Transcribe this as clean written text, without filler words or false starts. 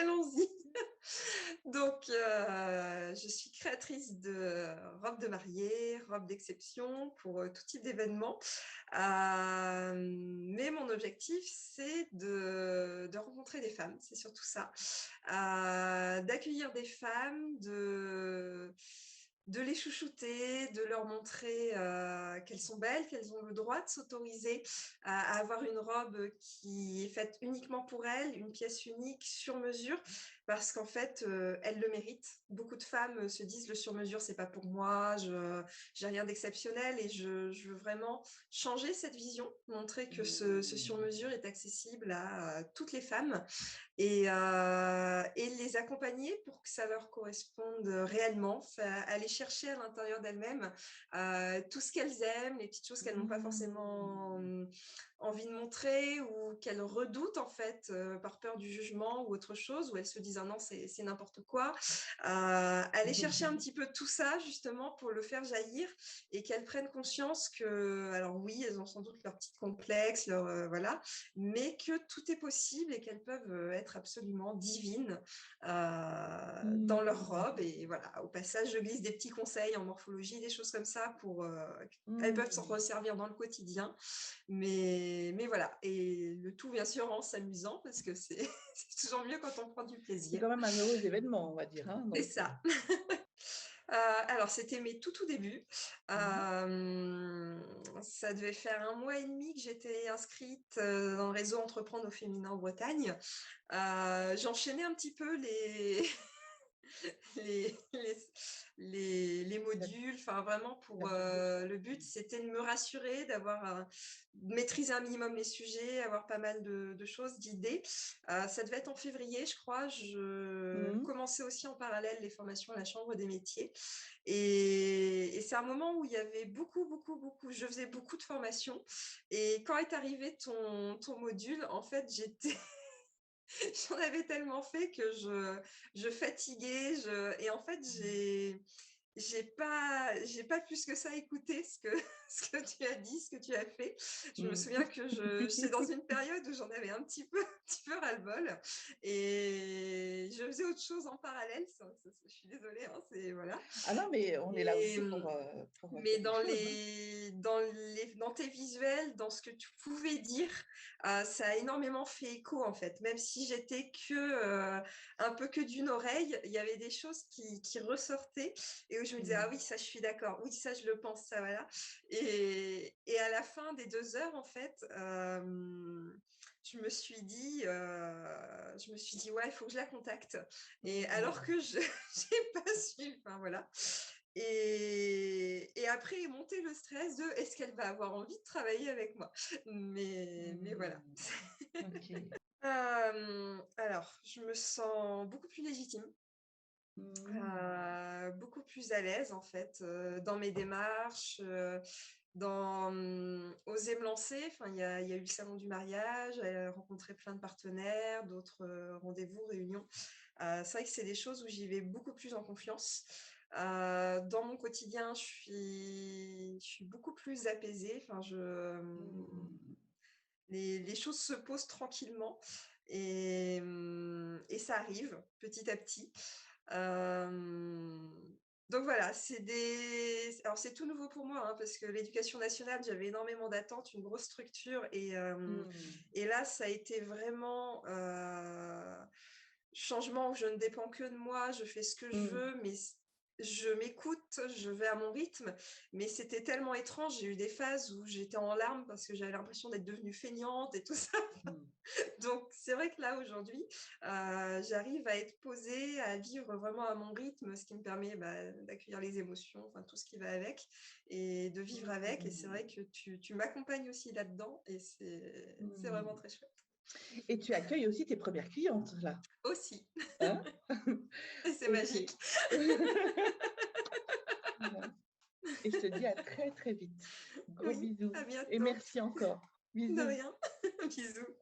allons-y. Donc, je suis créatrice de robes de mariée, robes d'exception pour tout type d'événements. Mais mon objectif, c'est de rencontrer des femmes, c'est surtout ça. D'accueillir des femmes, de les chouchouter, de leur montrer qu'elles sont belles, qu'elles ont le droit de s'autoriser à avoir une robe qui est faite uniquement pour elles, une pièce unique sur mesure, parce qu'en fait, elles le méritent. Beaucoup de femmes se disent le sur-mesure, c'est pas pour moi, j'ai rien d'exceptionnel, et je veux vraiment changer cette vision, montrer que ce sur-mesure est accessible à toutes les femmes et les accompagner pour que ça leur corresponde réellement, aller chercher à l'intérieur d'elles-mêmes tout ce qu'elles aiment, les petites choses qu'elles n'ont pas forcément envie de montrer ou qu'elles redoutent en fait par peur du jugement ou autre chose, où elles se disent ah non c'est n'importe quoi. Aller chercher un petit peu tout ça justement pour le faire jaillir et qu'elles prennent conscience que, alors oui, elles ont sans doute leurs petits complexes, voilà, mais que tout est possible et qu'elles peuvent être absolument divines dans leur robe. Et voilà, au passage, je glisse des petits conseils en morphologie, des choses comme ça pour elles peuvent s'en resservir dans le quotidien. Mais voilà, et le tout bien sûr en s'amusant parce que c'est toujours mieux quand on prend du C'est plaisir. quand même un heureux événement, on va dire, hein, C'est donc ça. Alors, c'était mes tout débuts. mmh. Ça devait faire 1 mois et demi que j'étais inscrite dans le réseau Entreprendre au féminin en Bretagne. J'enchaînais un petit peu les, les, les La modules, enfin vraiment la pour formation. le but, c'était de me rassurer, maîtriser un minimum les sujets, avoir pas mal de choses, d'idées. Ça devait être en février, je crois. Je Mmh. commençais aussi en parallèle les formations à la Chambre des métiers. Et c'est un moment où il y avait beaucoup, je faisais beaucoup de formations. Et quand est arrivé ton module, en fait, j'en avais tellement fait que je fatiguais, et en fait, j'ai pas plus que ça écouté ce que, ce que tu as dit, ce que tu as fait. Je me Mmh. souviens que j'étais dans une période où j'en avais un petit peu ras-le-bol et je faisais autre chose en parallèle. Je suis désolée, hein, c'est voilà. Ah non, mais on est là Et, aussi pour mais dire les choses, hein. dans tes visuels, dans ce que tu pouvais dire, ça a énormément fait écho en fait. Même si j'étais un peu que d'une oreille, il y avait des choses qui ressortaient et où je me disais ah Mmh. oui ça je suis d'accord, oui ça je le pense, ça voilà. Et à la fin des 2 heures en fait, je me suis dit ouais il faut que je la contacte. Et alors Mmh. que je j'ai pas su, enfin voilà. Et après est monté le stress de est-ce qu'elle va avoir envie de travailler avec moi? Mais voilà. Mmh. OK. Alors, je me sens beaucoup plus légitime, Mmh. beaucoup plus à l'aise en fait, dans mes démarches, oser me lancer. Enfin, il y a eu le salon du mariage, rencontrer plein de partenaires, d'autres rendez-vous, réunions. C'est vrai que c'est des choses où j'y vais beaucoup plus en confiance. Dans mon quotidien, je suis beaucoup plus apaisée. Enfin, Mmh. les choses se posent tranquillement et ça arrive petit à petit. Euh, donc voilà, alors c'est tout nouveau pour moi hein, parce que l'éducation nationale, j'avais énormément d'attentes, une grosse structure Mmh. et là, ça a été vraiment changement où je ne dépends que de moi, je fais ce que je Mmh. veux, mais je m'écoute, je vais à mon rythme, mais c'était tellement étrange. J'ai eu des phases où j'étais en larmes parce que j'avais l'impression d'être devenue feignante et tout ça. Mmh. Donc, c'est vrai que là, aujourd'hui, j'arrive à être posée, à vivre vraiment à mon rythme, ce qui me permet d'accueillir les émotions, enfin tout ce qui va avec, et de vivre avec. Et c'est vrai Mmh. que tu m'accompagnes aussi là-dedans, et c'est vraiment Mmh. très chouette. Et tu accueilles aussi tes premières clientes là, Aussi, hein? et c'est OK. magique. Voilà, et je te dis à très, très vite. Gros Oui, bisous à et bientôt. merci encore. De Bisous. rien. Bisous.